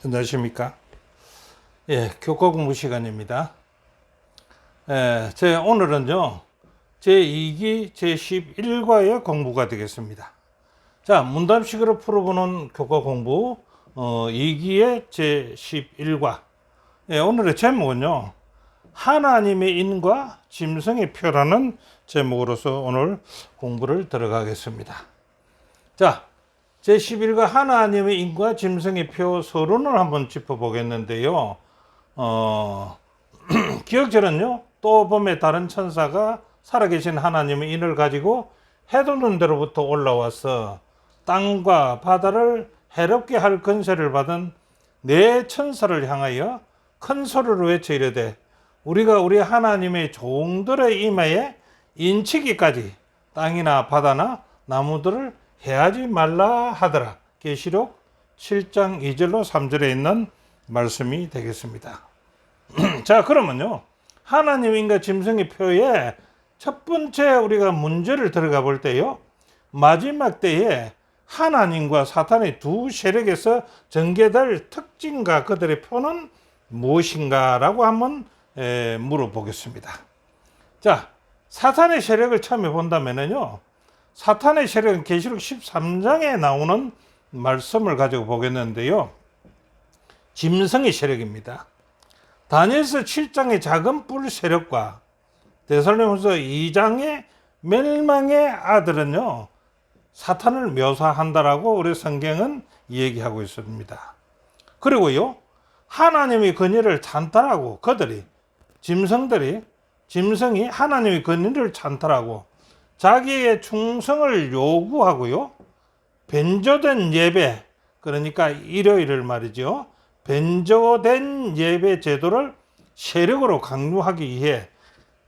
안녕하십니까? 예, 교과 공부 시간입니다. 오늘은요, 제2기 제11과의 공부가 되겠습니다. 자, 문답식으로 풀어보는 교과 공부, 2기의 제11과. 예, 오늘의 제목은요, 하나님의 인과 짐승의 표라는 제목으로서 오늘 공부를 들어가겠습니다. 자, 제11과 하나님의 인과 짐승의 표 서론을 한번 짚어보겠는데요. 기억처럼요, 또 봄에 다른 천사가 살아계신 하나님의 인을 가지고 해돋는 데로부터 올라와서 땅과 바다를 해롭게 할 권세를 받은 네 천사를 향하여 큰 소리로 외쳐 이르되 우리가 우리 하나님의 종들의 이마에 인치기까지 땅이나 바다나 나무들을 해하지 말라 하더라. 계시록 7장 2절로 3절에 있는 말씀이 되겠습니다. 자, 그러면요, 하나님인과 짐승의 표에 첫 번째 우리가 문제를 들어가 볼 때요, 마지막 때에 하나님과 사탄의 두 세력에서 전개될 특징과 그들의 표는 무엇인가라고 한번 물어보겠습니다. 자, 사탄의 세력을 처음에 본다면요, 사탄의 세력은 계시록 13장에 나오는 말씀을 가지고 보겠는데요, 짐승의 세력입니다. 다니엘서 7장의 작은 뿔 세력과 데살로니가서 2장의 멸망의 아들은요, 사탄을 묘사한다라고 우리 성경은 얘기하고 있습니다. 그리고요, 하나님의 권위를 찬탈하고 짐승이 하나님의 권위를 찬탈하고 자기의 충성을 요구하고요, 변조된 예배, 그러니까 일요일을 말이죠, 변조된 예배 제도를 세력으로 강요하기 위해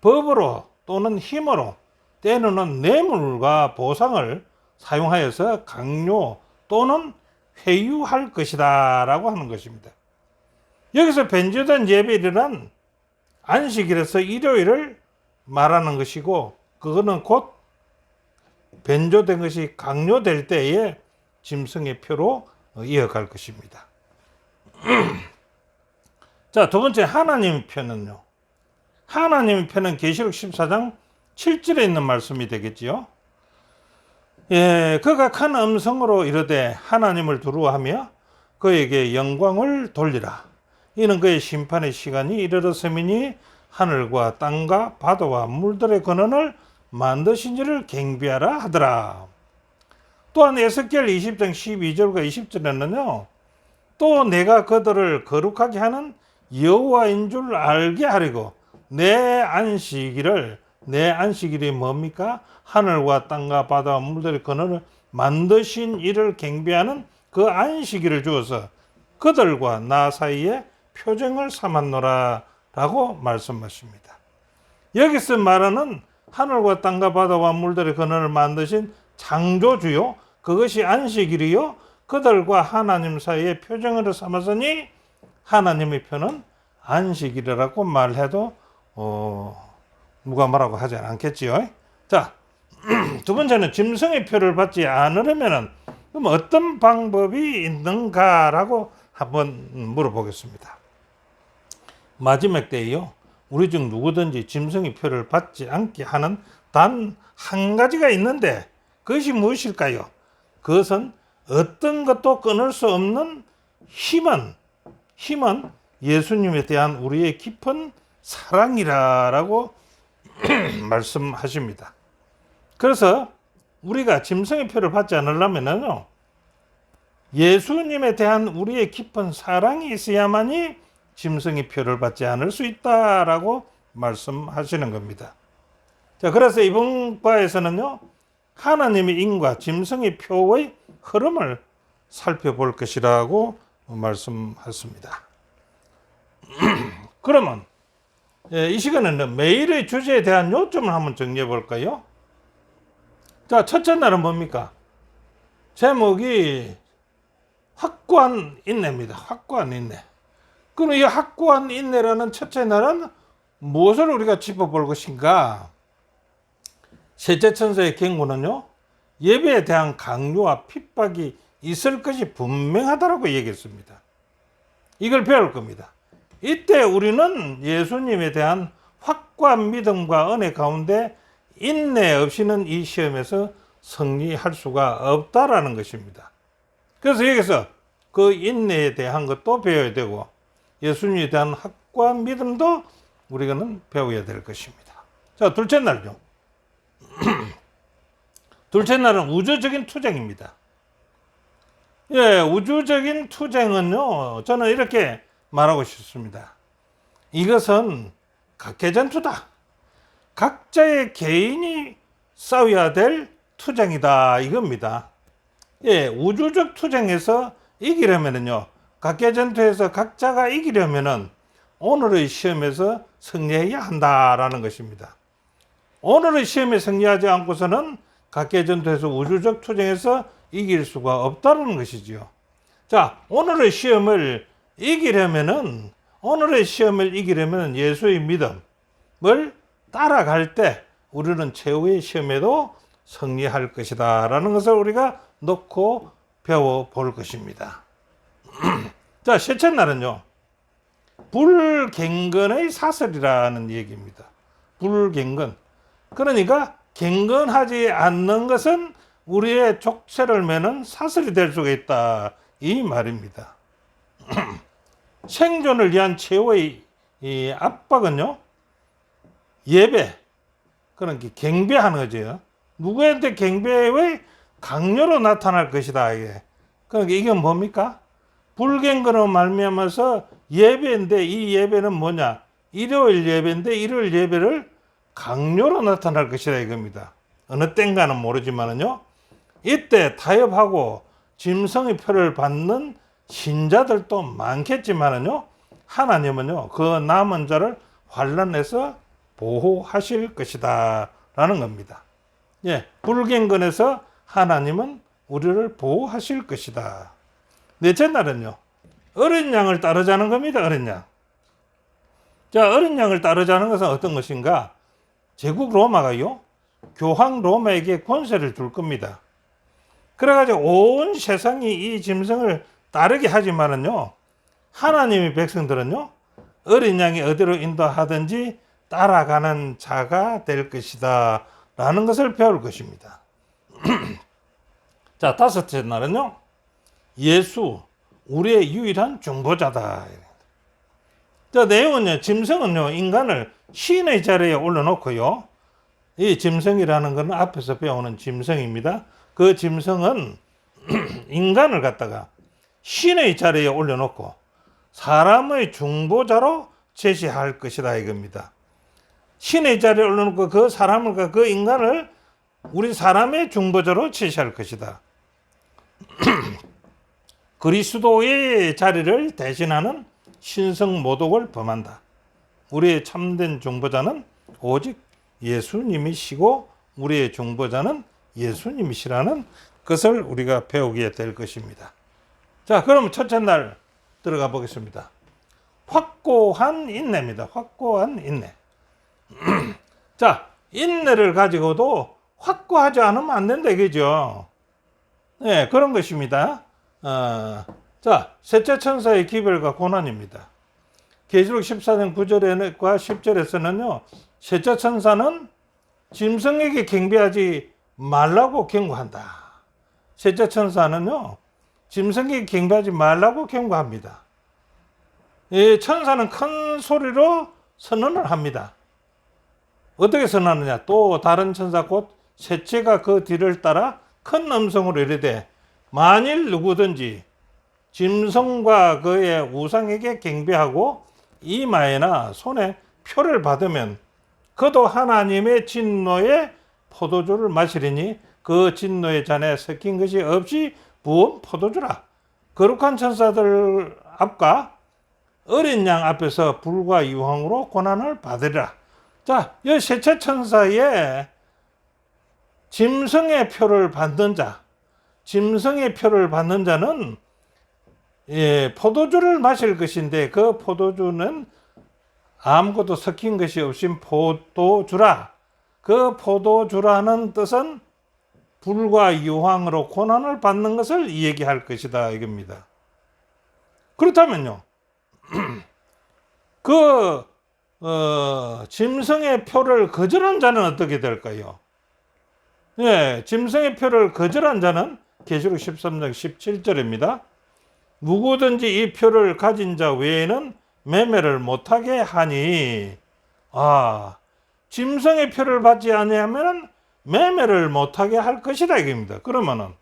법으로 또는 힘으로 때로는 뇌물과 보상을 사용하여서 강요 또는 회유할 것이다 라고 하는 것입니다. 여기서 변조된 예배일은 안식일에서 일요일을 말하는 것이고, 그거는 곧 변조된 것이 강요될 때에 짐승의 표로 이어갈 것입니다. 자, 두 번째 하나님의 표는요, 하나님의 표는 계시록 14장 7절에 있는 말씀이 되겠지요. 예, 그가 큰 음성으로 이르되 하나님을 두려워하며 그에게 영광을 돌리라. 이는 그의 심판의 시간이 이르렀음이니 하늘과 땅과 바다와 물들의 근원을 만드신 이를 경배하라 하더라. 또한 에스겔 20장 12절과 20절에는요, 또 내가 그들을 거룩하게 하는 여호와인 줄 알게 하려고 내 안식일이 뭡니까? 하늘과 땅과 바다와 물들의 근원을 만드신 이를 경배하는 그 안식일을 주어서 그들과 나 사이에 표정을 삼았노라 라고 말씀하십니다. 여기서 말하는 하늘과 땅과 바다와 물들의 근원을 만드신 창조주요, 그것이 안식일이요, 그들과 하나님 사이에 표정을 삼았으니 하나님의 표는 안식일이라고 말해도 누가 뭐라고 하지 않겠지요. 자, 두 번째는 짐승의 표를 받지 않으려면 그럼 어떤 방법이 있는가라고 한번 물어보겠습니다. 마지막 때에요, 우리 중 누구든지 짐승의 표를 받지 않게 하는 단 한 가지가 있는데 그것이 무엇일까요? 그것은 어떤 것도 끊을 수 없는 힘은 예수님에 대한 우리의 깊은 사랑이라고 말씀하십니다. 그래서 우리가 짐승의 표를 받지 않으려면요, 예수님에 대한 우리의 깊은 사랑이 있어야만이 짐승의 표를 받지 않을 수 있다라고 말씀하시는 겁니다. 자, 그래서 이번 과에서는요, 하나님의 인과 짐승의 표의 흐름을 살펴볼 것이라고 말씀하셨습니다. 그러면 이 시간에는 매일의 주제에 대한 요점을 한번 정리해 볼까요? 자, 첫째 날은 뭡니까? 제목이 확고한 인내입니다. 확고한 인내. 그럼 이 확고한 인내라는 첫째 날은 무엇을 우리가 짚어볼 것인가? 셋째 천사의 경고는요, 예배에 대한 강요와 핍박이 있을 것이 분명하다고 얘기했습니다. 이걸 배울 겁니다. 이때 우리는 예수님에 대한 확고한 믿음과 은혜 가운데 인내 없이는 이 시험에서 승리할 수가 없다라는 것입니다. 그래서 여기서 그 인내에 대한 것도 배워야 되고 예수님에 대한 확고한 믿음도 우리는 배워야 될 것입니다. 자, 둘째 날요. 둘째 날은 우주적인 투쟁입니다. 예, 우주적인 투쟁은요, 저는 이렇게 말하고 싶습니다. 이것은 각계전투다. 각자의 개인이 싸워야 될 투쟁이다. 이겁니다. 예, 우주적 투쟁에서 이기려면요, 각계전투에서 각자가 이기려면은 오늘의 시험에서 승리해야 한다라는 것입니다. 오늘의 시험에 승리하지 않고서는 각계전투에서 우주적 투쟁에서 이길 수가 없다는 것이지요. 자, 오늘의 시험을 이기려면은 예수의 믿음을 따라갈 때 우리는 최후의 시험에도 승리할 것이다 라는 것을 우리가 놓고 배워볼 것입니다. 자, 셋째 날은요, 불갱건의 사슬이라는 얘기입니다. 불갱건. 그러니까 경건하지 않는 것은 우리의 족쇄를 매는 사슬이 될 수가 있다, 이 말입니다. 생존을 위한 최후의 이 압박은요, 예배, 그러니까 경배하는 거죠. 누구한테 경배의 강요로 나타날 것이다. 이게. 그러니까 이게 뭡니까? 불경건으로 말미암아서 예배인데, 이 예배는 뭐냐? 일요일 예배인데 일요일 예배를 강요로 나타날 것이다 이겁니다. 어느 땐가는 모르지만은요, 이때 타협하고 짐승의 표를 받는 신자들도 많겠지만은요, 하나님은요, 그 남은 자를 환난에서 보호하실 것이다 라는 겁니다. 예, 불경건에서 하나님은 우리를 보호하실 것이다. 넷째 날은요, 어린 양을 따르자는 겁니다. 어린 양. 자, 어린 양을 따르자는 것은 어떤 것인가? 제국 로마가요, 교황 로마에게 권세를 줄 겁니다. 그래가지고 온 세상이 이 짐승을 따르게 하지만은요, 하나님의 백성들은요, 어린 양이 어디로 인도하든지 따라가는 자가 될 것이다 라는 것을 배울 것입니다. 자, 다섯째 날은요, 예수, 우리의 유일한 중보자다. 자, 내용은요, 짐승은요, 인간을 신의 자리에 올려놓고요, 이 짐승이라는 것은 앞에서 배우는 짐승입니다. 그 짐승은 인간을 갖다가 신의 자리에 올려놓고 사람의 중보자로 제시할 것이다 이겁니다. 신의 자리에 올려놓고 그 사람을, 그 인간을 우리 사람의 중보자로 제시할 것이다. 그리스도의 자리를 대신하는 신성 모독을 범한다. 우리의 참된 중보자는 오직 예수님이시고 우리의 중보자는 예수님이시라는 것을 우리가 배우게 될 것입니다. 자, 그럼 첫째 날 들어가 보겠습니다. 확고한 인내입니다. 확고한 인내. 자, 인내를 가지고도 확고하지 않으면 안 된다 이거죠. 네, 그런 것입니다. 자, 셋째 천사의 기별과 고난입니다. 계시록 14장 9절과 10절에서는요, 셋째 천사는 짐승에게 경배하지 말라고 경고한다. 셋째 천사는요, 짐승에게 경배하지 말라고 경고합니다. 이 천사는 큰 소리로 선언을 합니다. 어떻게 선언하느냐? 또 다른 천사 곧 셋째가 그 뒤를 따라 큰 음성으로 이르되, 만일 누구든지 짐승과 그의 우상에게 경배하고 이마에나 손에 표를 받으면 그도 하나님의 진노의 포도주를 마시리니 그 진노의 잔에 섞인 것이 없이 부은 포도주라. 거룩한 천사들 앞과 어린 양 앞에서 불과 유황으로 고난을 받으리라. 자, 이 셋째 천사의 짐승의 표를 받는 자, 짐승의 표를 받는 자는 포도주를 마실 것인데 그 포도주는 아무것도 섞인 것이 없이 포도주라. 그 포도주라는 뜻은 불과 유황으로 고난을 받는 것을 얘기할 것이다 이겁니다. 그렇다면요, 그 짐승의 표를 거절한 자는 어떻게 될까요? 예, 짐승의 표를 거절한 자는 계시록 13장 17절입니다. 누구든지 이 표를 가진 자 외에는 매매를 못하게 하니, 짐승의 표를 받지 아니하면 매매를 못하게 할 것이다 이겁니다. 그러면은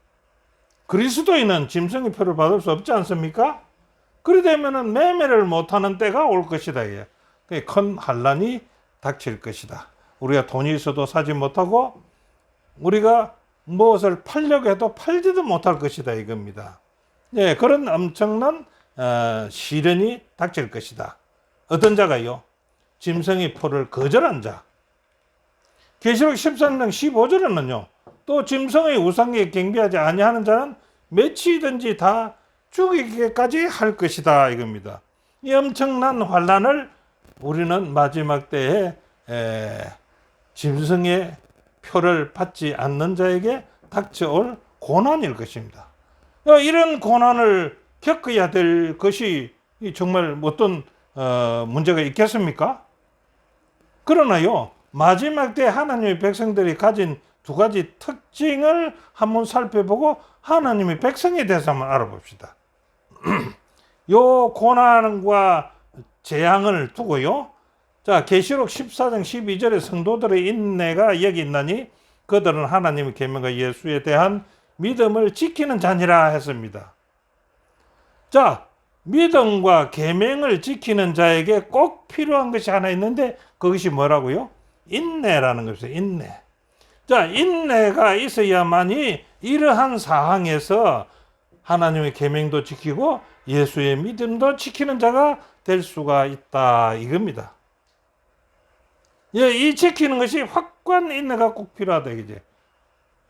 그리스도인은 짐승의 표를 받을 수 없지 않습니까? 그리 되면은 매매를 못하는 때가 올 것이다. 큰 환란이 닥칠 것이다. 우리가 돈이 있어도 사지 못하고 우리가 무엇을 팔려고 해도 팔지도 못할 것이다 이겁니다. 예, 그런 엄청난 시련이 닥칠 것이다. 어떤 자가요? 짐승의 표를 거절한 자. 계시록 13장 15절에는요. 또 짐승의 우상에 경배하지 아니하는 자는 맺히든지 다 죽이기까지 할 것이다 이겁니다. 이 엄청난 환란을 우리는 마지막 때에 짐승의 표를 받지 않는 자에게 닥쳐올 고난일 것입니다. 이런 고난을 겪어야 될 것이 정말 어떤 문제가 있겠습니까? 그러나요, 마지막 때 하나님의 백성들이 가진 두 가지 특징을 한번 살펴보고 하나님의 백성에 대해서 한번 알아봅시다. 요 고난과 재앙을 두고요. 자, 계시록 14장 12절에 성도들의 인내가 여기 있나니 그들은 하나님의 계명과 예수에 대한 믿음을 지키는 자니라 했습니다. 자, 믿음과 계명을 지키는 자에게 꼭 필요한 것이 하나 있는데 그것이 뭐라고요? 인내라는 것이에요. 인내. 자, 인내가 있어야만이 이러한 상황에서 하나님의 계명도 지키고 예수의 믿음도 지키는 자가 될 수가 있다 이겁니다. 예, 이 지키는 것이 확고한 인내가 꼭 필요하다 이거지.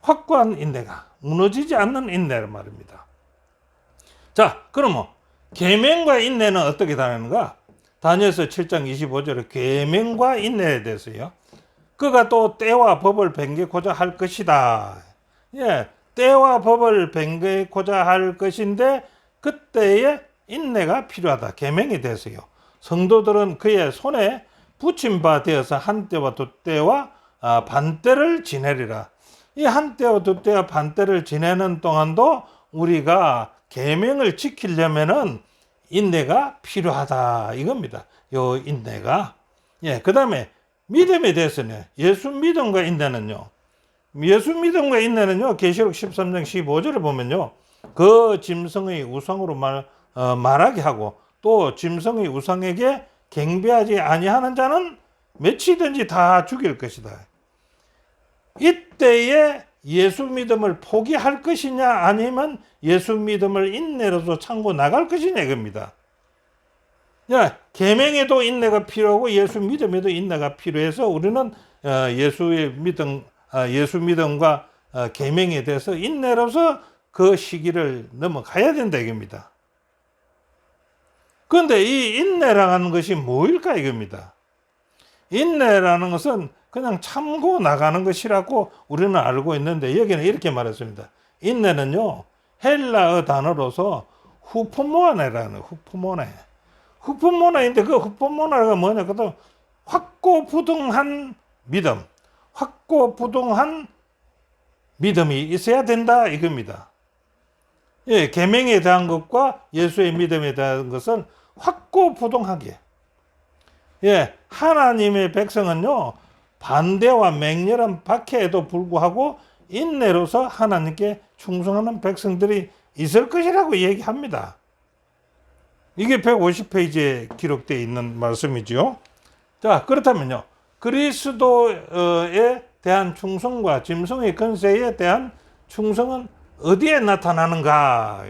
확고한 인내가 무너지지 않는 인내란 말입니다. 자, 그러면 계명과 인내는 어떻게 다르는가? 다니엘서 7장 25절에 계명과 인내에 대해서요. 그가 또 때와 법을 benge고자 할 것이다. 예, 때와 법을 benge고자 할 것인데 그때의 인내가 필요하다. 계명에 대해서요. 성도들은 그의 손에 붙임 바 되어서 한때와 두때와 반때를 지내리라. 이 한때와 두때와 반때를 지내는 동안도 우리가 계명을 지키려면은 인내가 필요하다 이겁니다. 요 인내가. 예, 그다음에 믿음에 대해서는 예수 믿음과 인내는요. 예수 믿음과 인내는요. 계시록 13장 15절에 보면요. 그 짐승의 우상으로 말하게 하고 또 짐승의 우상에게 경배하지 아니하는 자는 맺히든지 다 죽일 것이다. 이때에 예수 믿음을 포기할 것이냐 아니면 예수 믿음을 인내로서 참고 나갈 것이냐 이겁니다. 계명에도 인내가 필요하고 예수 믿음에도 인내가 필요해서 우리는 예수 믿음과 계명에 대해서 인내로서 그 시기를 넘어가야 된다 이겁니다. 그런데 이 인내라는 것이 뭐일까 이겁니다. 인내라는 것은 그냥 참고 나가는 것이라고 우리는 알고 있는데 여기는 이렇게 말했습니다. 인내는요 헬라어 단어로서 후포모네라는 후포모네. 후포모네인데 그 후포모네가 뭐냐? 그것도 확고부동한 믿음, 확고부동한 믿음이 있어야 된다 이겁니다. 예, 계명에 대한 것과 예수의 믿음에 대한 것은 확고부동하게. 예, 하나님의 백성은요 반대와 맹렬한 박해에도 불구하고 인내로서 하나님께 충성하는 백성들이 있을 것이라고 얘기합니다. 이게 150페이지에 기록되어 있는 말씀이죠. 자, 그렇다면요. 그리스도에 대한 충성과 짐승의 권세에 대한 충성은 어디에 나타나는가?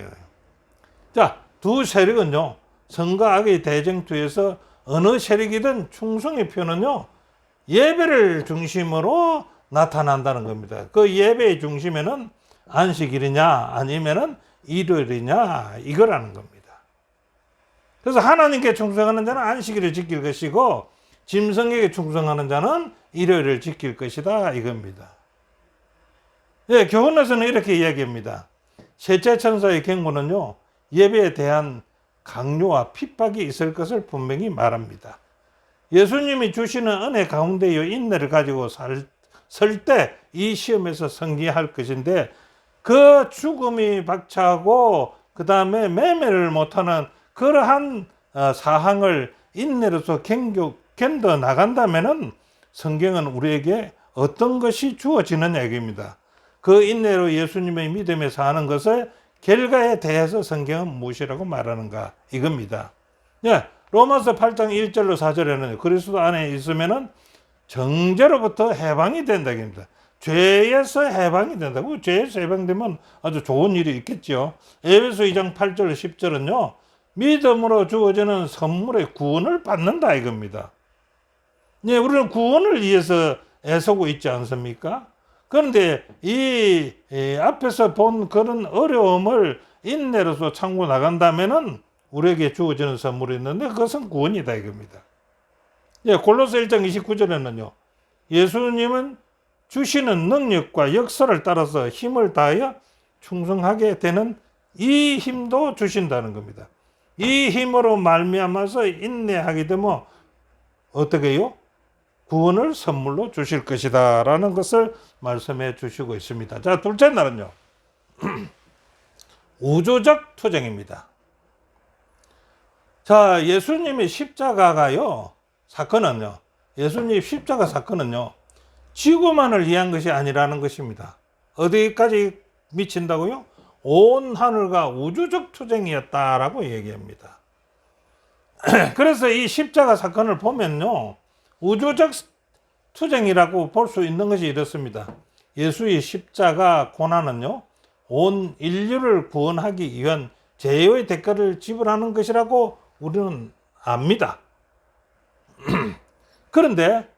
자, 두 세력은요. 선과 악의 대쟁투에서 어느 세력이든 충성의 표는요. 예배를 중심으로 나타난다는 겁니다. 그 예배의 중심에는 안식일이냐 아니면은 일요일이냐 이거라는 겁니다. 그래서 하나님께 충성하는 자는 안식일을 지킬 것이고 짐승에게 충성하는 자는 일요일을 지킬 것이다 이겁니다. 예, 교훈에서는 이렇게 이야기합니다. 셋째 천사의 경고는요 예배에 대한 강요와 핍박이 있을 것을 분명히 말합니다. 예수님이 주시는 은혜 가운데의 인내를 가지고 설 때 이 시험에서 승리할 것인데, 그 죽음이 박차고 그 다음에 매매를 못하는 그러한 사항을 인내로서 견뎌 나간다면은 성경은 우리에게 어떤 것이 주어지느냐 얘기입니다. 그 인내로 예수님의 믿음에 사는 것을 결과에 대해서 성경은 무엇이라고 말하는가 이겁니다. 예, 로마서 8장 1절로 4절에는 그리스도 안에 있으면은 정죄로부터 해방이 된다 입니다. 죄에서 해방이 된다고. 죄에서 해방되면 아주 좋은 일이 있겠죠. 에베소 2장 8절 10절은요. 믿음으로 주어지는 선물의 구원을 받는다 이겁니다. 네, 우리는 구원을 위해서 애쓰고 있지 않습니까? 그런데 이 앞에서 본 그런 어려움을 인내로서 참고 나간다면은 우리에게 주어지는 선물이 있는데 그것은 구원이다 이겁니다. 예, 골로새 1장 29절에는요. 예수님은 주시는 능력과 역사를 따라서 힘을 다하여 충성하게 되는 이 힘도 주신다는 겁니다. 이 힘으로 말미암아서 인내하게 되면 어떻게 해요? 구원을 선물로 주실 것이다 라는 것을 말씀해 주시고 있습니다. 자, 둘째 날은요. 우주적 투쟁입니다. 자, 예수님의 십자가가요. 사건은요. 예수님 십자가 사건은요. 지구만을 위한 것이 아니라는 것입니다. 어디까지 미친다고요? 온 하늘과 우주적 투쟁이었다라고 얘기합니다. 그래서 이 십자가 사건을 보면요. 우주적 투쟁이라고 볼 수 있는 것이 이렇습니다. 예수의 십자가 고난은요. 온 인류를 구원하기 위한 죄의 대가를 지불하는 것이라고 우리는 압니다. 그런데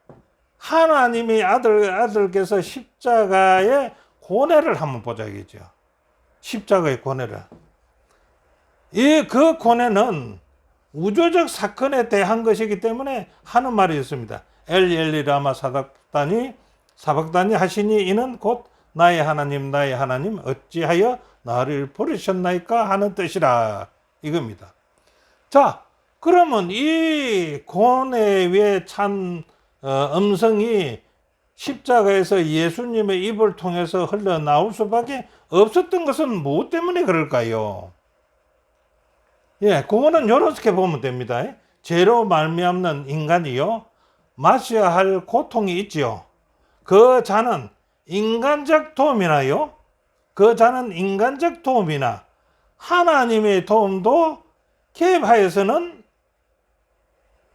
하나님의 아들께서 십자가의 고뇌를 한번 보자 이거죠. 십자가의 고뇌를. 그 고뇌는 우주적 사건에 대한 것이기 때문에 하는 말이 있습니다. 엘리 라마 사박다니 하시니 이는 곧 나의 하나님 어찌하여 나를 버리셨나이까 하는 뜻이라 이겁니다. 자, 그러면 이 고뇌의 찬 음성이 십자가에서 예수님의 입을 통해서 흘러나올 수밖에 없었던 것은 무엇 때문에 그럴까요? 예, 그거는 이렇게 보면 됩니다. 죄로 말미암는 인간이요 마셔야 할 고통이 있지요. 그 자는 인간적 도움이나 하나님의 도움도 개입하여서는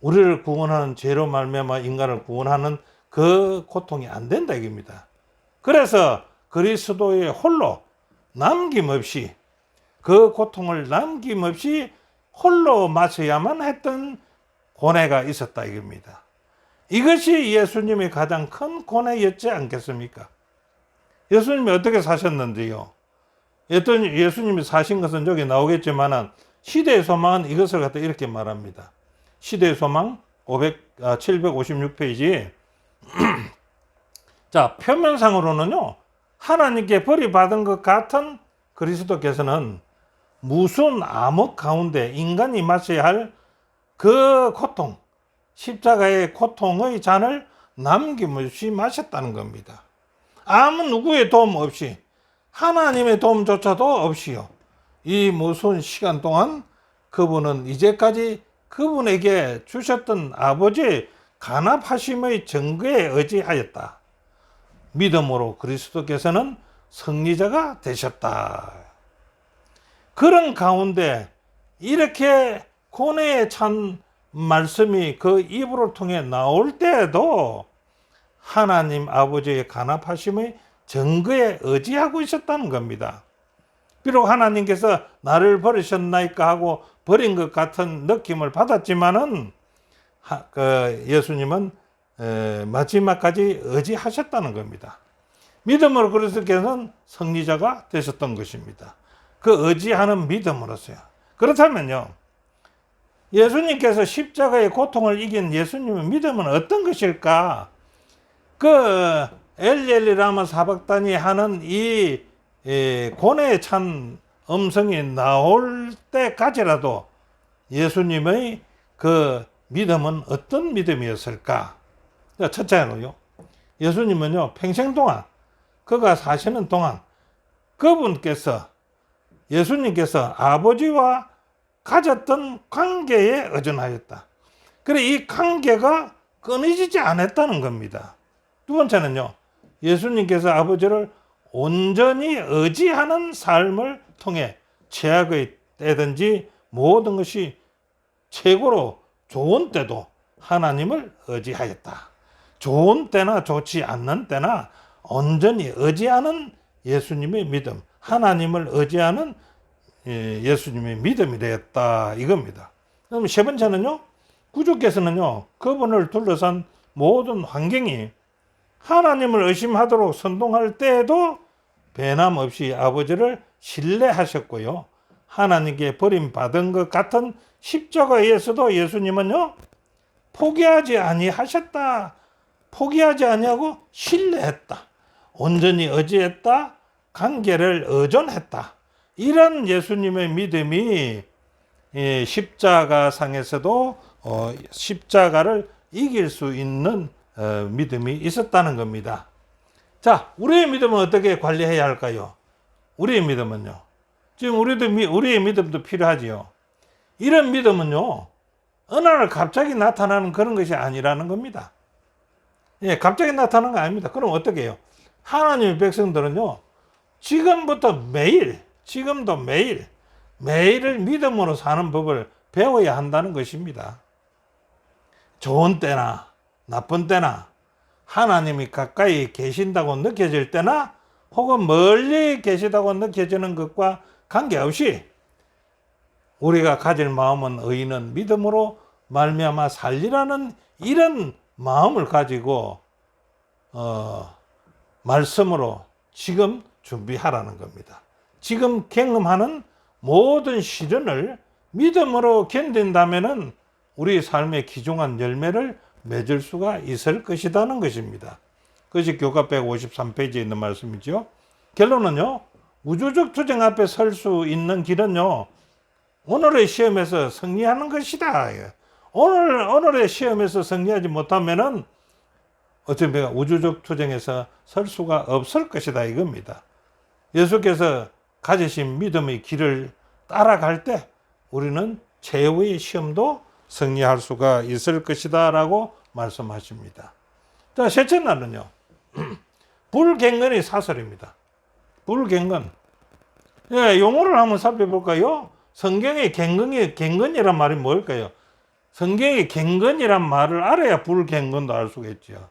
우리를 구원하는, 죄로 말미암아 인간을 구원하는 그 고통이 안 된다 이겁니다. 그래서 그리스도의 홀로 남김없이 그 고통을 남김없이 홀로 마셔야만 했던 고뇌가 있었다 이겁니다. 이것이 예수님의 가장 큰 고뇌였지 않겠습니까? 예수님이 어떻게 사셨는데요? 예수님이 사신 것은 여기 나오겠지만 시대의 소망은 이것을 갖다 이렇게 말합니다. 시대의 소망 756페이지. 자, 표면상으로는요, 하나님께 버림받은 것 같은 그리스도께서는 무슨 암흑 가운데 인간이 마셔야 할 그 고통, 십자가의 고통의 잔을 남김없이 마셨다는 겁니다. 아무 누구의 도움 없이, 하나님의 도움조차도 없이요. 이 무슨 시간 동안 그분은 이제까지 그분에게 주셨던 아버지의 간합하심의 증거에 의지하였다. 믿음으로 그리스도께서는 승리자가 되셨다. 그런 가운데 이렇게 고뇌에 찬 말씀이 그 입으로 통해 나올 때에도 하나님 아버지의 간합하심의 증거에 의지하고 있었다는 겁니다. 비록 하나님께서 나를 버리셨나이까 하고 버린 것 같은 느낌을 받았지만은 예수님은 마지막까지 의지하셨다는 겁니다. 믿음으로 그리스도께서는 승리자가 되셨던 것입니다. 그 의지하는 믿음으로서요. 그렇다면요, 예수님께서 십자가의 고통을 이긴 예수님의 믿음은 어떤 것일까? 그 엘리 라마 사박다니 하는 이 고뇌에 찬 음성이 나올 때까지라도 예수님의 그 믿음은 어떤 믿음이었을까? 첫째는요, 예수님은요, 평생 동안, 그가 사시는 동안, 그분께서, 예수님께서 아버지와 가졌던 관계에 의존하였다. 그래, 이 관계가 끊어지지 않았다는 겁니다. 두 번째는요, 예수님께서 아버지를 온전히 의지하는 삶을 통해 최악의 때든지 모든 것이 최고로 좋은 때도 하나님을 의지하였다. 좋은 때나 좋지 않는 때나 온전히 의지하는 예수님의 믿음, 하나님을 의지하는 예수님의 믿음이 되었다 이겁니다. 그럼 세 번째는요, 구주께서는요, 그분을 둘러싼 모든 환경이 하나님을 의심하도록 선동할 때에도 배남없이 아버지를 신뢰하셨고요, 하나님께 버림받은 것 같은 십자가에서도 예수님은요, 포기하지 아니하셨다. 포기하지 아니하고 신뢰했다. 온전히 의지했다. 관계를 의존했다. 이런 예수님의 믿음이 십자가상에서도 십자가를 이길 수 있는 믿음이 있었다는 겁니다. 자, 우리의 믿음은 어떻게 관리해야 할까요? 우리의 믿음은요, 지금 우리의 믿음도 필요하지요. 이런 믿음은요, 어느 날 갑자기 나타나는 그런 것이 아니라는 겁니다. 예, 갑자기 나타나는 거 아닙니다. 그럼 어떻게 해요? 하나님의 백성들은요, 지금도 매일을 믿음으로 사는 법을 배워야 한다는 것입니다. 좋은 때나 나쁜 때나 하나님이 가까이 계신다고 느껴질 때나 혹은 멀리 계시다고 느껴지는 것과 관계없이 우리가 가질 마음은 의인은 믿음으로 말미암아 살리라는 이런 마음을 가지고 말씀으로 지금 준비하라는 겁니다. 지금 경험하는 모든 시련을 믿음으로 견딘다면은 우리 삶의 귀중한 열매를 맺을 수가 있을 것이라는 것입니다. 그것이 교과 153페이지에 있는 말씀이죠. 결론은요, 우주적 투쟁 앞에 설 수 있는 길은요, 오늘의 시험에서 승리하는 것이다. 오늘의 시험에서 승리하지 못하면은 어쩌면 우주적 투쟁에서 설 수가 없을 것이다 이겁니다. 예수께서 가지신 믿음의 길을 따라갈 때 우리는 최후의 시험도 승리할 수가 있을 것이다 라고 말씀하십니다. 자, 셋째 날은요, 불경건의 사설입니다. 불경건. 예, 용어를 한번 살펴볼까요? 성경의 경건이란 말이 뭘까요? 성경의 경건이란 말을 알아야 불경건도 알 수가 있죠.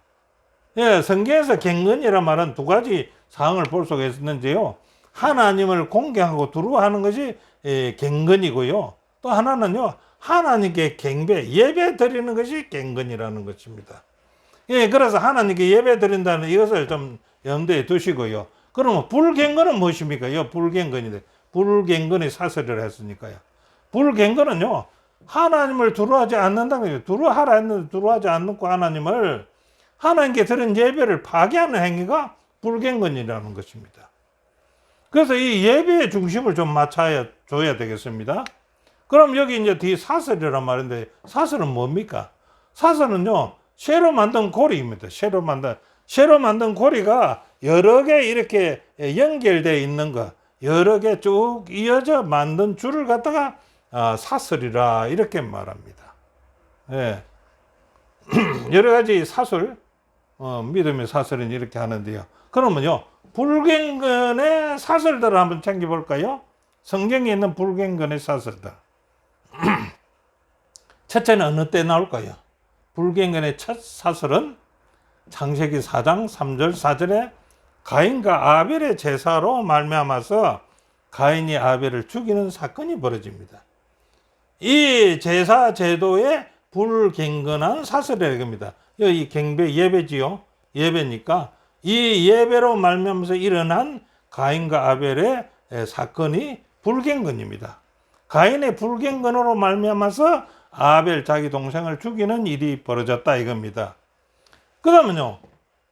예, 성경에서 경건이란 말은 두 가지 사항을 볼 수가 있는데요. 하나님을 공경하고 두려워하는 것이 경건이고요. 또 하나는요, 하나님께 경배, 예배 드리는 것이 경건이라는 것입니다. 예, 그래서 하나님께 예배 드린다는 이것을 좀 염두에 두시고요. 그러면 불경건은 무엇입니까? 불경건의 사설이라 했으니까요. 불경건은요, 하나님을 두려워하지 않는다는 거예요. 두려워하라 했는데 두려워하지 않고 하나님께 드린 예배를 파괴하는 행위가 불경건이라는 것입니다. 그래서 이 예배의 중심을 좀 맞춰줘야 되겠습니다. 그럼 여기 이제 뒤 사설이란 말인데, 사설은 뭡니까? 사설은요, 쇠로 만든 고리입니다. 쇠로 만든 고리가 여러 개 이렇게 연결되어 있는 거, 여러 개 쭉 이어져 만든 줄을 갖다가 사설이라 이렇게 말합니다. 예. 여러 가지 사설, 믿음의 사설은 이렇게 하는데요. 그러면요, 불경건의 사설들을 한번 챙겨볼까요? 성경에 있는 불경건의 사설들. 첫째는 어느 때 나올까요? 불경건의 첫 사설은 창세기 4장 3절 4절에 가인과 아벨의 제사로 말미암아서 가인이 아벨을 죽이는 사건이 벌어집니다. 이 제사 제도의 불경건한 사설이라는 겁니다. 이 경배 예배지요. 예배니까 이 예배로 말미암아서 일어난 가인과 아벨의 사건이 불경건입니다. 가인의 불경건으로 말미암아서 아벨 자기 동생을 죽이는 일이 벌어졌다 이겁니다. 그러면요,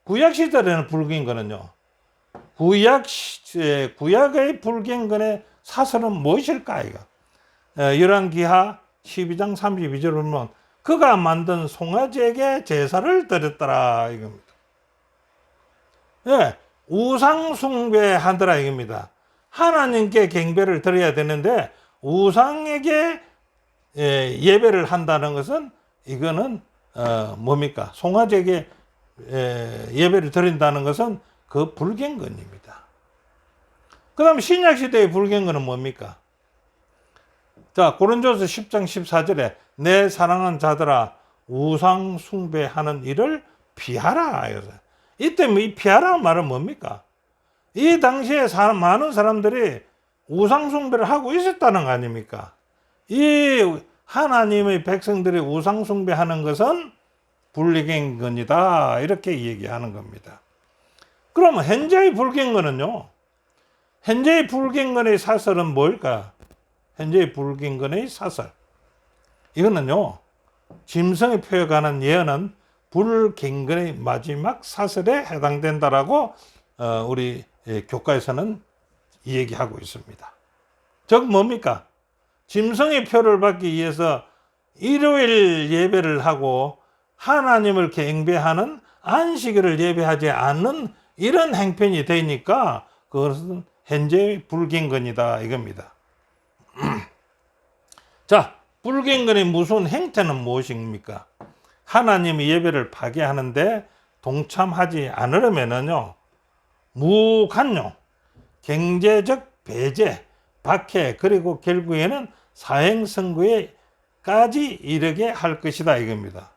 구약 시대에는 불경건은요, 구약의 불경건의 사설은 무엇일까 이거? 열왕기하 12장 32절을 보면 그가 만든 송아지에게 제사를 드렸더라 이겁니다. 예, 우상 숭배하더라 이겁니다. 하나님께 경배를 드려야 되는데 우상에게 예배를 한다는 것은 이거는 뭡니까? 송아지에게 예배를 드린다는 것은 그 불경건입니다. 그 다음에 신약시대의 불경건은 뭡니까? 자, 고린도서 10장 14절에 내 사랑하는 자들아 우상 숭배하는 일을 피하라. 이때 이 피하라는 말은 뭡니까? 이 당시에 많은 사람들이 우상 숭배를 하고 있었다는 거 아닙니까? 이 하나님의 백성들이 우상 숭배하는 것은 불경건이다. 이렇게 얘기하는 겁니다. 그러면 현재의 불경건은요? 현재의 불경건의 사설은 뭘까? 현재의 불경건의 사설. 이거는요, 짐승의 표에 관한 예언은 불경건의 마지막 사설에 해당된다라고 우리 교과에서는 얘기하고 있습니다. 즉 뭡니까? 짐승의 표를 받기 위해서 일요일 예배를 하고 하나님을 경배하는 안식일을 예배하지 않는 이런 행편이 되니까 그것은 현재의 불경건이다 이겁니다. 자, 불경건의 무서운 행태는 무엇입니까? 하나님의 예배를 파괴하는데 동참하지 않으려면요, 무관용, 경제적 배제, 박해, 그리고 결국에는 사형선고에까지 이르게 할 것이다 이겁니다.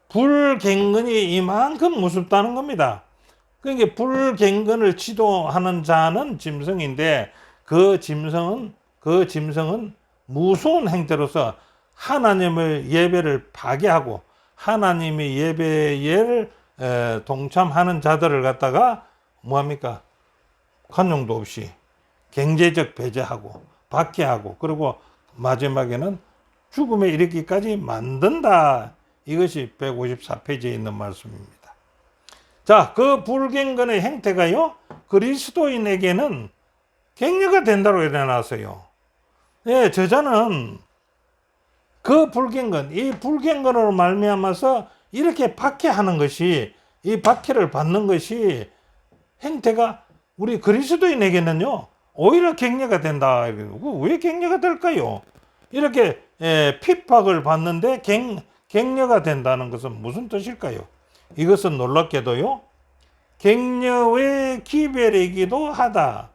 불경건이 이만큼 무섭다는 겁니다. 그러니까 불경건을 지도하는 자는 짐승인데 그 짐승은 무서운 행태로서 하나님의 예배를 파괴하고 하나님의 예배에 동참하는 자들을 갖다가 뭐합니까? 관용도 없이 경제적 배제하고 박해하고 그리고 마지막에는 죽음에 이르기까지 만든다. 이것이 154페이지에 있는 말씀입니다. 자, 그 불경건의 행태가요, 그리스도인에게는 격려가 된다고 일어났어요. 예, 저자는 그 불경건, 이 불경건으로 말미암아서 이렇게 박해하는 것이, 이 박해를 받는 것이 행태가 우리 그리스도인에게는요, 오히려 격려가 된다. 왜 격려가 될까요? 이렇게 핍박을 받는데 격려가 된다는 것은 무슨 뜻일까요? 이것은 놀랍게도요, 격려의 기별이기도 하다.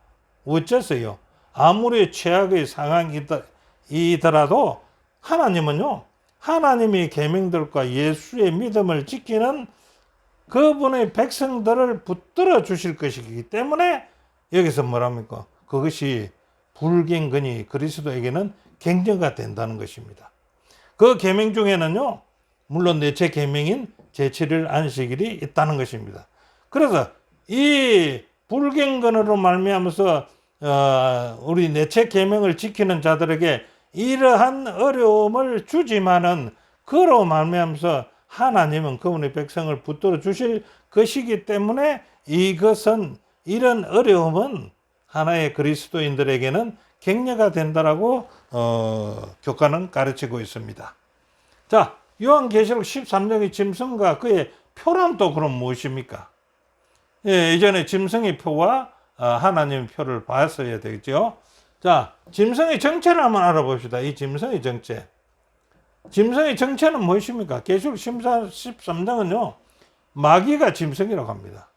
어째서요? 아무리 최악의 상황이더라도 하나님은요, 하나님의 계명들과 예수의 믿음을 지키는 그분의 백성들을 붙들어 주실 것이기 때문에 여기서 뭐랍니까? 그것이 불경건이 그리스도에게는 격려가 된다는 것입니다. 그 계명 중에는요, 물론 넷째 계명인 제7일 안식일이 있다는 것입니다. 그래서 이 불경건으로 말미암아서 우리 넷째 계명을 지키는 자들에게 이러한 어려움을 주지만은 그로 말미암아서 하나님은 그분의 백성을 붙들어 주실 것이기 때문에 이것은 이런 어려움은 하나의 그리스도인들에게는 격려가 된다라고 교과는 가르치고 있습니다. 자, 요한계시록 13장의 짐승과 그의 표란 또 그럼 무엇입니까? 예, 이전에 짐승의 표와 하나님의 표를 봤어야 되겠죠. 자, 짐승의 정체를 한번 알아봅시다. 이 짐승의 정체. 짐승의 정체는 무엇입니까? 계시록 13장은요, 마귀가 짐승이라고 합니다.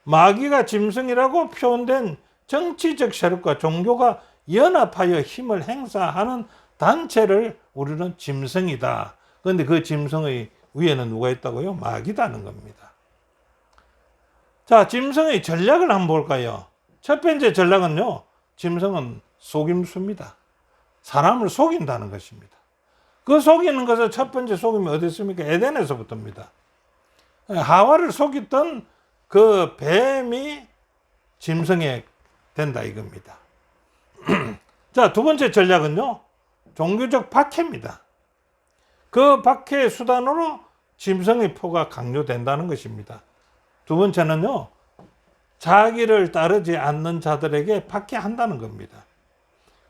마귀가 짐승이라고 표현된 정치적 세력과 종교가 연합하여 힘을 행사하는 단체를 우리는 짐승이다. 그런데 그 짐승의 위에는 누가 있다고요? 마귀다는 겁니다. 자, 짐승의 전략을 한번 볼까요? 첫 번째 전략은요, 짐승은 속임수입니다. 사람을 속인다는 것입니다. 그 속이는 것의 첫 번째 속임이 어디 있습니까? 에덴에서부터입니다. 하와를 속였던 그 뱀이 짐승이 된다 이겁니다. 자, 두 번째 전략은요, 종교적 박해입니다. 그 박해의 수단으로 짐승의 표가 강요된다는 것입니다. 두 번째는요, 자기를 따르지 않는 자들에게 박해한다는 겁니다.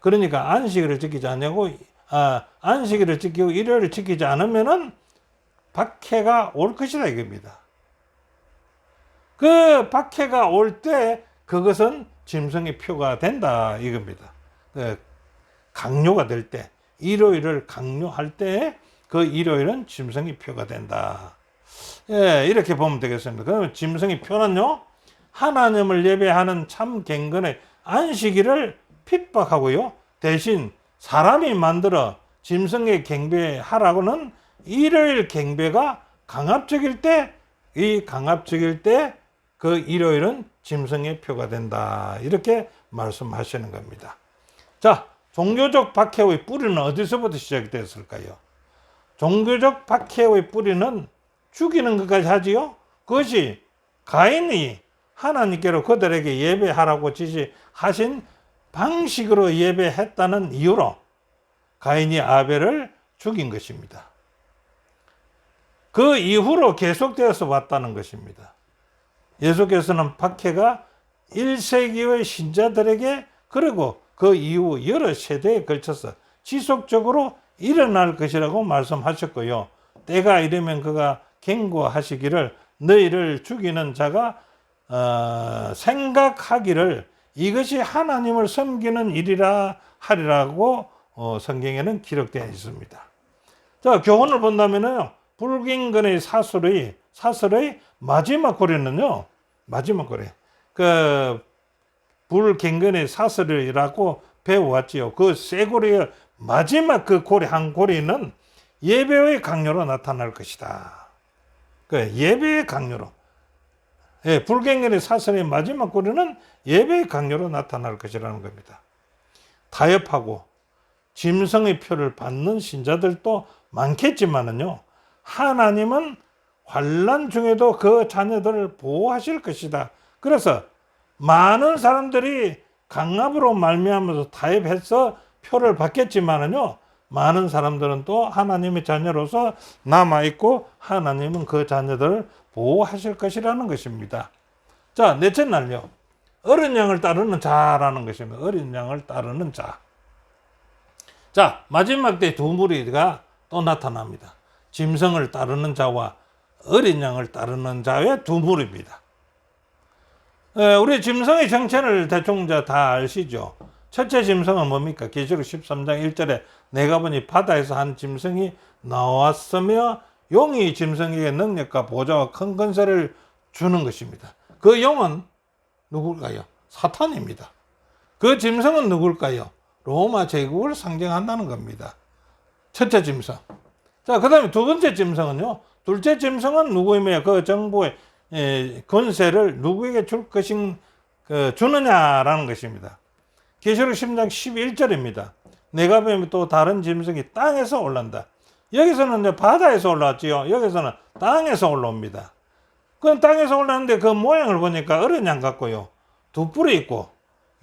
그러니까 안식일을 지키지 않냐고 안식일을 지키고 일요일을 지키지 않으면은 박해가 올 것이다 이겁니다. 그 박해가 올 때 그것은 짐승의 표가 된다 이겁니다. 강요가 될 때, 일요일을 강요할 때 그 일요일은 짐승의 표가 된다. 예, 이렇게 보면 되겠습니다. 그러면 짐승의 표는요, 하나님을 예배하는 참 경건의 안식일을 핍박하고요, 대신 사람이 만들어 짐승의 경배하라고는 일요일 경배가 강압적일 때, 이 강압적일 때 그 일요일은 짐승의 표가 된다. 이렇게 말씀하시는 겁니다. 자, 종교적 박해의 뿌리는 어디서부터 시작됐을까요? 종교적 박해의 뿌리는 죽이는 것까지 하지요. 그것이 가인이 하나님께로 그들에게 예배하라고 지시하신 방식으로 예배했다는 이유로 가인이 아벨을 죽인 것입니다. 그 이후로 계속되어서 왔다는 것입니다. 예수께서는 박해가 1세기의 신자들에게 그리고 그 이후 여러 세대에 걸쳐서 지속적으로 일어날 것이라고 말씀하셨고요. 때가 이르면 그가 경고하시기를 너희를 죽이는 자가 생각하기를 이것이 하나님을 섬기는 일이라 하리라고 성경에는 기록되어 있습니다. 자, 교훈을 본다면요, 불경건의 사설의 마지막 고리는요, 마지막 고리, 그 불경건의 사설이라고 배워왔지요. 그 쇠고리의 마지막 그 고리 한 고리는 예배의 강요로 나타날 것이다. 그 예배의 강요로, 예, 불경건의 사설의 마지막 고리는 예배의 강요로 나타날 것이라는 겁니다. 타협하고 짐승의 표를 받는 신자들도 많겠지만은요, 하나님은 환난 중에도 그 자녀들을 보호하실 것이다. 그래서 많은 사람들이 강압으로 말미암아서 타협해서 표를 받겠지만은요, 많은 사람들은 또 하나님의 자녀로서 남아있고 하나님은 그 자녀들을 보호하실 것이라는 것입니다. 자, 넷째 날요, 어린 양을 따르는 자라는 것입니다. 어린 양을 따르는 자. 자, 마지막 때 두 무리가 또 나타납니다. 짐승을 따르는 자와 어린 양을 따르는 자의 두 무리입니다. 우리 짐승의 정체를 대충 다 아시죠? 첫째 짐승은 뭡니까? 계시록 13장 1절에 내가 보니 바다에서 한 짐승이 나왔으며 용이 짐승에게 능력과 보좌와 큰 권세를 주는 것입니다. 그 용은 누굴까요? 사탄입니다. 그 짐승은 누굴까요? 로마 제국을 상징한다는 겁니다. 첫째 짐승. 자, 그 다음에 두 번째 짐승은요, 둘째 짐승은 누구이며 그 정부의 권세를 누구에게 줄 것인 주느냐라는 것입니다. 계시록 10장 11절입니다. 내가 보면 또 다른 짐승이 땅에서 올라온다. 여기서는 이제 바다에서 올라왔지요. 여기서는 땅에서 올라옵니다. 그 땅에서 올라오는데 그 모양을 보니까 어린 양 같고요, 두 뿔이 있고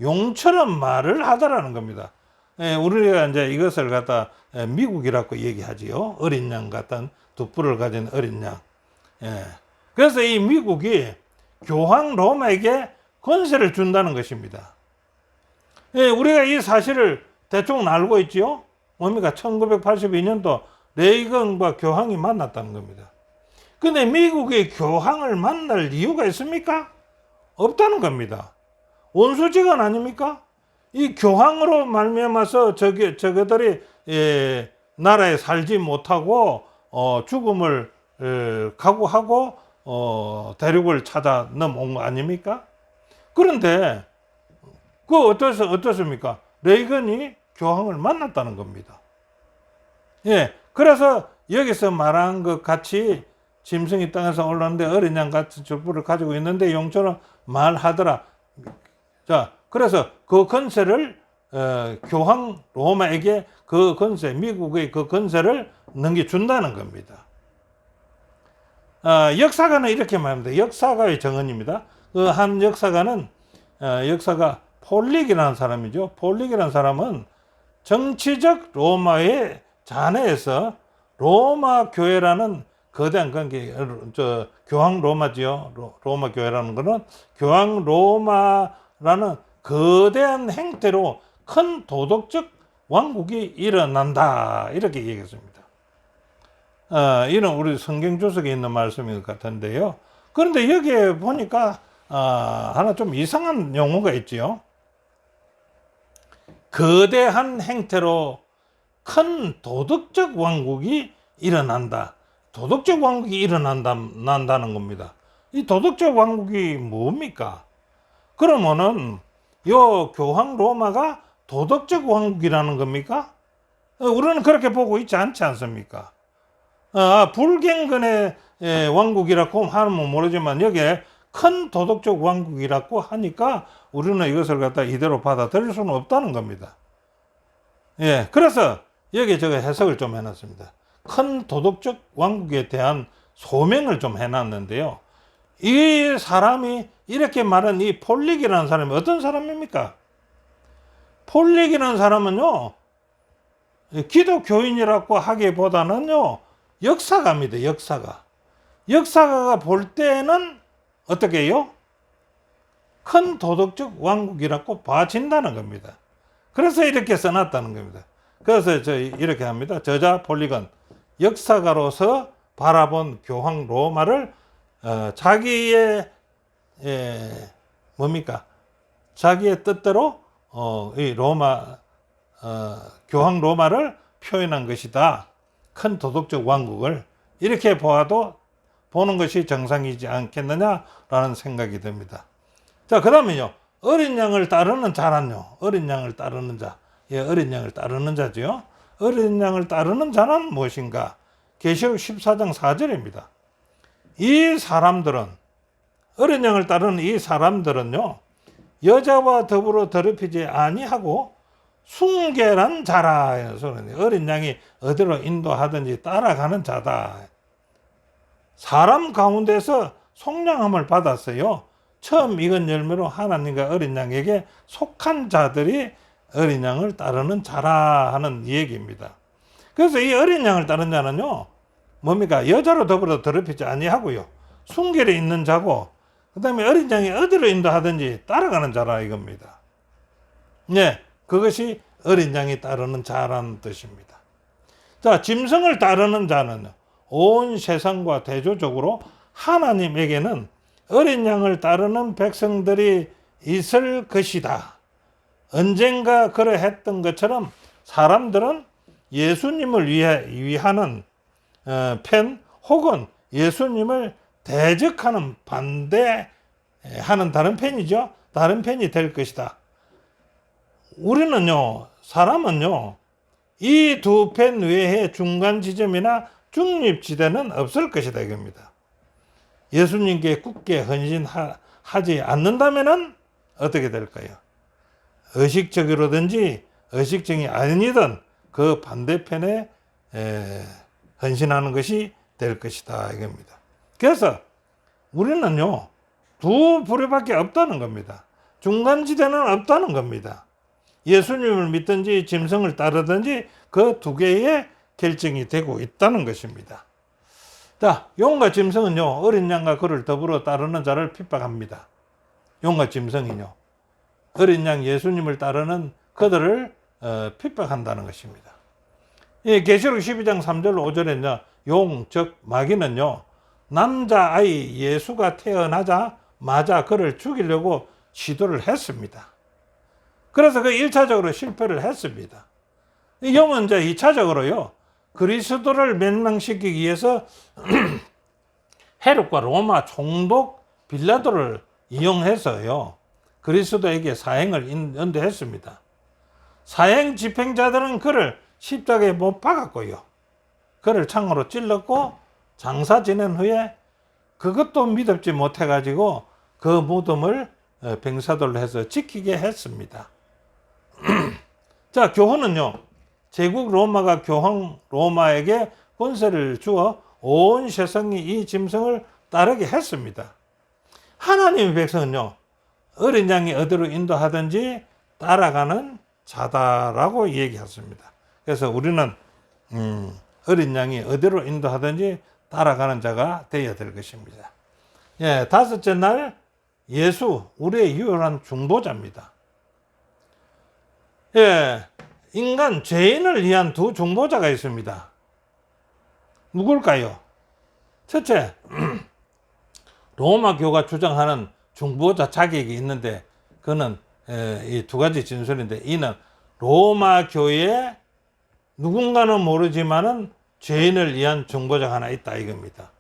용처럼 말을 하더라는 겁니다. 우리가 이제 이것을 갖다 미국이라고 얘기하지요. 어린 양 같은 두 뿔을 가진 어린 양. 그래서 이 미국이 교황 로마에게 권세를 준다는 것입니다. 우리가 이 사실을 대충 알고 있지요. 뭡니까? 1982년도 레이건과 교황이 만났다는 겁니다. 근데 미국이 교황을 만날 이유가 있습니까? 없다는 겁니다. 원수지간 아닙니까? 이 교황으로 말미암아서 저들이 나라에 살지 못하고 죽음을 각오하고 대륙을 찾아 넘어온 거 아닙니까? 그런데 어떻습니까? 레이건이 교황을 만났다는 겁니다. 예, 그래서 여기서 말한 것 같이 짐승이 땅에서 올라오는데 어린 양 같은 뿔을 가지고 있는데 용처럼 말하더라. 자, 그래서 그 권세를 교황 로마에게 그 권세, 미국의 그 권세를 넘겨준다는 겁니다. 역사가는 이렇게 말합니다. 역사가의 정언입니다. 그 한 역사가는 역사가 폴릭이라는 사람이죠. 폴릭이라는 사람은 정치적 로마의 잔해에서 로마 교회라는 거대한 관계, 교황 로마지요. 로마 교회라는 것은 교황 로마라는 거대한 행태로 큰 도덕적 왕국이 일어난다. 이렇게 얘기했습니다. 이런 우리 성경 주석에 있는 말씀인 것 같은데요. 그런데 여기에 보니까 하나 좀 이상한 용어가 있지요. 거대한 행태로 큰 도덕적 왕국이 일어난다. 도덕적 왕국이 일어난다는 겁니다. 이 도덕적 왕국이 뭡니까? 그러면은 요 교황 로마가 도덕적 왕국이라는 겁니까? 우리는 그렇게 보고 있지 않지 않습니까? 불경건의 왕국이라고 하면 모르지만 여기에 큰 도덕적 왕국이라고 하니까 우리는 이것을 갖다 이대로 받아들일 수는 없다는 겁니다. 예, 그래서 여기 제가 해석을 좀 해놨습니다. 큰 도덕적 왕국에 대한 소명을 좀 해놨는데요. 이 사람이 이렇게 말한 이 폴릭이라는 사람이 어떤 사람입니까? 폴릭이라는 사람은요, 기독교인이라고 하기보다는요, 역사가입니다. 역사가가 볼 때는 어떻게 해요? 큰 도덕적 왕국이라고 봐진다는 겁니다. 그래서 이렇게 써놨다는 겁니다. 그래서 이렇게 합니다. 저자 폴릭은 역사가로서 바라본 교황 로마를 자기의 자기의 뜻대로 이 교황 로마를 표현한 것이다. 큰 도덕적 왕국을 이렇게 보는 것이 정상이지 않겠느냐라는 생각이 듭니다. 자, 그 다음에요. 어린 양을 따르는 자란요. 어린 양을 따르는 자. 예, 어린 양을 따르는 자지요. 어린 양을 따르는 자는 무엇인가? 계시록 14장 4절입니다. 이 사람들은, 어린 양을 따르는 이 사람들은요, 여자와 더불어 더럽히지 아니하고 순결한 자라. 어린 양이 어디로 인도하든지 따라가는 자다. 사람 가운데서 속량함을 받았어요. 처음 익은 열매로 하나님과 어린 양에게 속한 자들이 어린 양을 따르는 자라 하는 얘기입니다. 그래서 이 어린 양을 따르는 자는요, 뭡니까? 여자로 더불어 더럽히지 아니하고요, 순결에 있는 자고, 그 다음에 어린 양이 어디로 인도하든지 따라가는 자라 이겁니다. 네, 그것이 어린 양이 따르는 자라는 뜻입니다. 자, 짐승을 따르는 자는 온 세상과 대조적으로 하나님에게는 어린 양을 따르는 백성들이 있을 것이다. 언젠가 그러했던 것처럼 사람들은 예수님을 위하는 편 혹은 예수님을 대적하는 반대하는 다른 편이죠. 다른 편이 될 것이다. 우리는요, 사람은요, 이 두 편 외에 중간 지점이나 중립지대는 없을 것이다 이겁니다. 예수님께 굳게 헌신하지 않는다면은 어떻게 될까요? 의식적으로든지 의식적이 아니든 그 반대편에 헌신하는 것이 될 것이다 이겁니다. 그래서 우리는요, 두 부류밖에 없다는 겁니다. 중간지대는 없다는 겁니다. 예수님을 믿든지 짐승을 따르든지 그 두 개의 결정이 되고 있다는 것입니다. 자, 용과 짐승은요, 어린 양과 그를 더불어 따르는 자를 핍박합니다. 용과 짐승이요, 어린 양 예수님을 따르는 그들을 핍박한다는 것입니다. 이 계시록 12장 3절 5절에는요, 용, 즉 마귀는요, 남자아이 예수가 태어나자마자 그를 죽이려고 시도를 했습니다. 그래서 그 1차적으로 실패를 했습니다. 용은 이제 2차적으로요, 그리스도를 멸망시키기 위해서 헤롯과 로마 총독 빌라도를 이용해서요, 그리스도에게 사형을 연대했습니다. 사형 집행자들은 그를 십자가에 못 박았고요, 그를 창으로 찔렀고 장사 지낸 후에 그것도 믿었지 못해가지고 그 무덤을 병사들로 해서 지키게 했습니다. 자, 교훈은요, 제국 로마가 교황 로마에게 권세를 주어 온 세상이 이 짐승을 따르게 했습니다. 하나님의 백성은요, 어린 양이 어디로 인도하든지 따라가는 자다라고 얘기했습니다. 그래서 우리는 어린 양이 어디로 인도하든지 따라가는 자가 되어야 될 것입니다. 예, 다섯째 날 예수, 우리의 유일한 중보자입니다. 예, 인간 죄인을 위한 두 중보자가 있습니다. 누굴까요? 첫째, 로마 교가 주장하는 중보자 자격이 있는데 그는 이 두 가지 진술인데, 이는 로마 교에 누군가는 모르지만은 죄인을 위한 중보자가 하나 있다 이겁니다.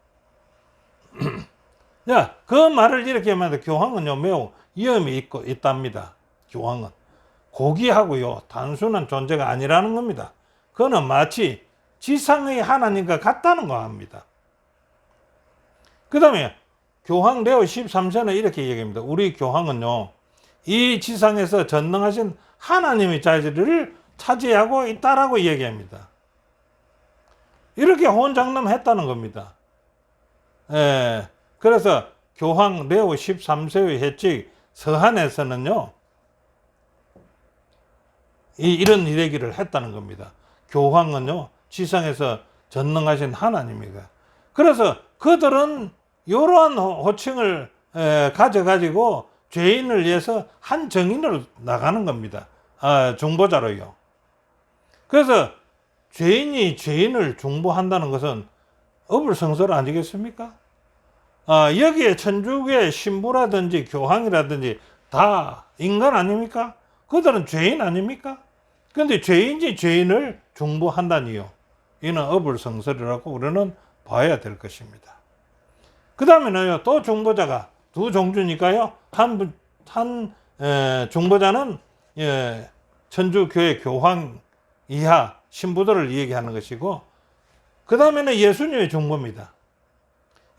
자, 그 말을 이렇게 하면 교황은요 매우 위험이 있답니다. 교황은 고귀하고요 단순한 존재가 아니라는 겁니다. 그는 마치 지상의 하나님과 같다는 거 합니다. 그 다음에 교황 레오 13세는 이렇게 얘기합니다. 우리 교황은요 이 지상에서 전능하신 하나님의 자리를 차지하고 있다라고 얘기합니다. 이렇게 혼장남했다는 겁니다. 그래서 교황 레오 13세의 해직 서한에서는요 이런 이야기를 했다는 겁니다. 교황은요 지상에서 전능하신 하나님이다. 그래서 그들은 이러한 호칭을 가져가지고 죄인을 위해서 한 정인으로 나가는 겁니다. 중보자로요. 그래서 죄인이 죄인을 중보한다는 것은 어불성설 아니겠습니까? 여기에 천주교의 신부라든지 교황이라든지 다 인간 아닙니까? 그들은 죄인 아닙니까? 그런데 죄인이 죄인을 중보한다니요. 이는 어불성설이라고 우리는 봐야 될 것입니다. 그 다음에는요, 또 중보자가 두 종류니까요, 한 중보자는 천주교회 교황 이하 신부들을 얘기하는 것이고, 그 다음에는 예수님의 중보입니다.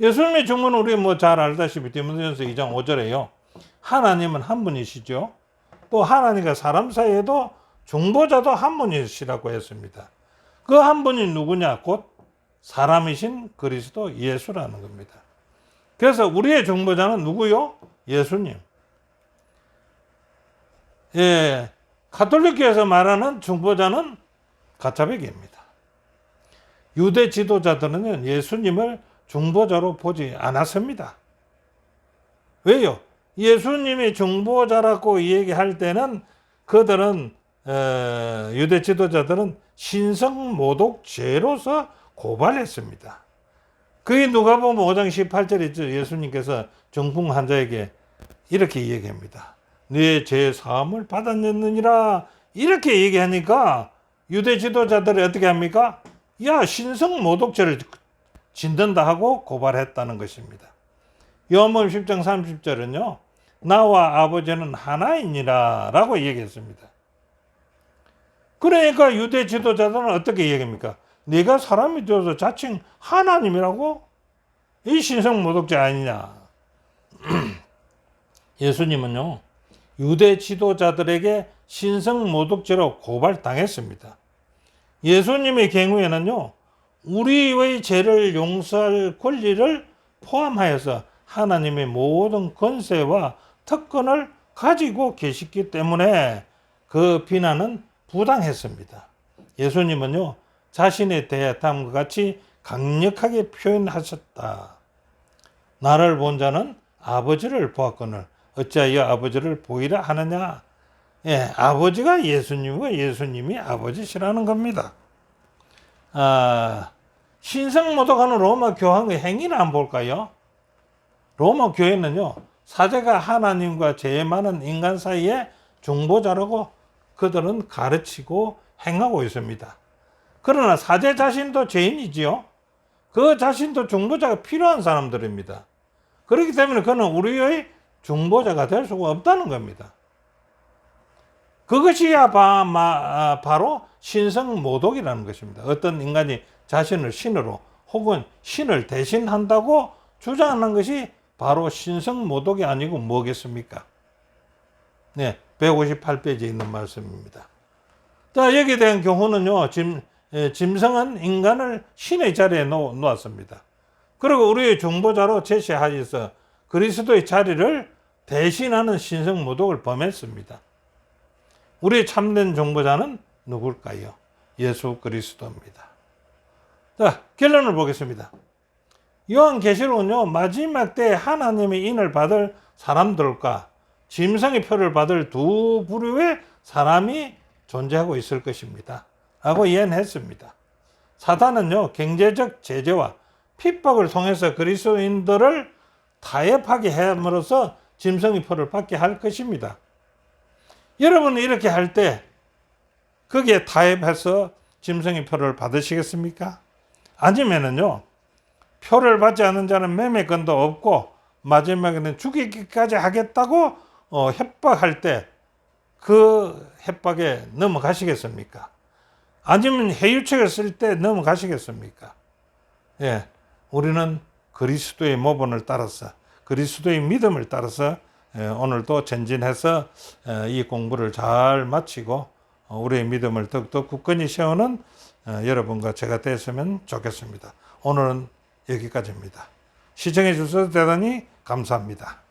예수님의 중보는 우리 잘 알다시피 디모데전서 2장 5절에요. 하나님은 한 분이시죠. 또 하나님과 사람 사이에도 중보자도 한 분이시라고 했습니다. 그 한 분이 누구냐? 곧 사람이신 그리스도 예수라는 겁니다. 그래서 우리의 중보자는 누구요? 예수님. 가톨릭교에서 말하는 중보자는 가짜배기입니다. 유대 지도자들은 예수님을 중보자로 보지 않았습니다. 왜요? 예수님이 중보자라고 얘기할 때는 그들은 유대 지도자들은 신성모독죄로서 고발했습니다. 그게 누가복음 5장 18절에 있죠. 예수님께서 중풍 환자에게 이렇게 얘기합니다. 네 죄 사함을 받았느니라 이렇게 얘기하니까 유대 지도자들이 어떻게 합니까? 야, 신성모독죄를 짓는다 하고 고발했다는 것입니다. 요한복음 10장 30절은요. 나와 아버지는 하나이니라 라고 얘기했습니다. 그러니까 유대 지도자들은 어떻게 얘기합니까? 네가 사람이 되어서 자칭 하나님이라고? 이 신성모독죄 아니냐? 예수님은요. 유대 지도자들에게 신성모독죄로 고발당했습니다. 예수님의 경우에는요. 우리의 죄를 용서할 권리를 포함하여서 하나님의 모든 권세와 특권을 가지고 계시기 때문에 그 비난은 부당했습니다. 예수님은요, 자신에 대해 다음과 같이 강력하게 표현하셨다. 나를 본 자는 아버지를 보았거늘 어찌하여 아버지를 보이라 하느냐? 아버지가 예수님과 예수님이 아버지시라는 겁니다. 신성모독하는 로마 교황의 행위를 한번 볼까요? 로마 교회는요, 사제가 하나님과 죄 많은 인간 사이에 중보자라고 그들은 가르치고 행하고 있습니다. 그러나 사제 자신도 죄인이지요. 그 자신도 중보자가 필요한 사람들입니다. 그렇기 때문에 그는 우리의 중보자가 될 수가 없다는 겁니다. 그것이야 바로 신성모독이라는 것입니다. 어떤 인간이 자신을 신으로 혹은 신을 대신한다고 주장하는 것이 바로 신성모독이 아니고 뭐겠습니까? 네, 158페이지에 있는 말씀입니다. 자, 여기에 대한 경우는요, 짐승은 인간을 신의 자리에 놓았습니다. 그리고 우리의 중보자로 제시하여서 그리스도의 자리를 대신하는 신성모독을 범했습니다. 우리의 참된 중보자는 누굴까요? 예수 그리스도입니다. 자, 결론을 보겠습니다. 요한계시록은요, 마지막 때 하나님의 인을 받을 사람들과 짐승의 표를 받을 두 부류의 사람이 존재하고 있을 것입니다. 라고 예언했습니다. 사단은요, 경제적 제재와 핍박을 통해서 그리스도인들을 타협하게 함으로써 짐승의 표를 받게 할 것입니다. 여러분은 이렇게 할 때 거기에 타협해서 짐승의 표를 받으시겠습니까? 아니면은요, 표를 받지 않은 자는 매매건도 없고 마지막에는 죽이기까지 하겠다고 협박할 때 그 협박에 넘어가시겠습니까? 아니면 해유책을 쓸 때 넘어가시겠습니까? 예, 우리는 그리스도의 모본을 따라서, 그리스도의 믿음을 따라서 오늘도 전진해서 이 공부를 잘 마치고 우리의 믿음을 더욱더 굳건히 세우는 여러분과 제가 됐으면 좋겠습니다. 오늘은 여기까지입니다. 시청해 주셔서 대단히 감사합니다.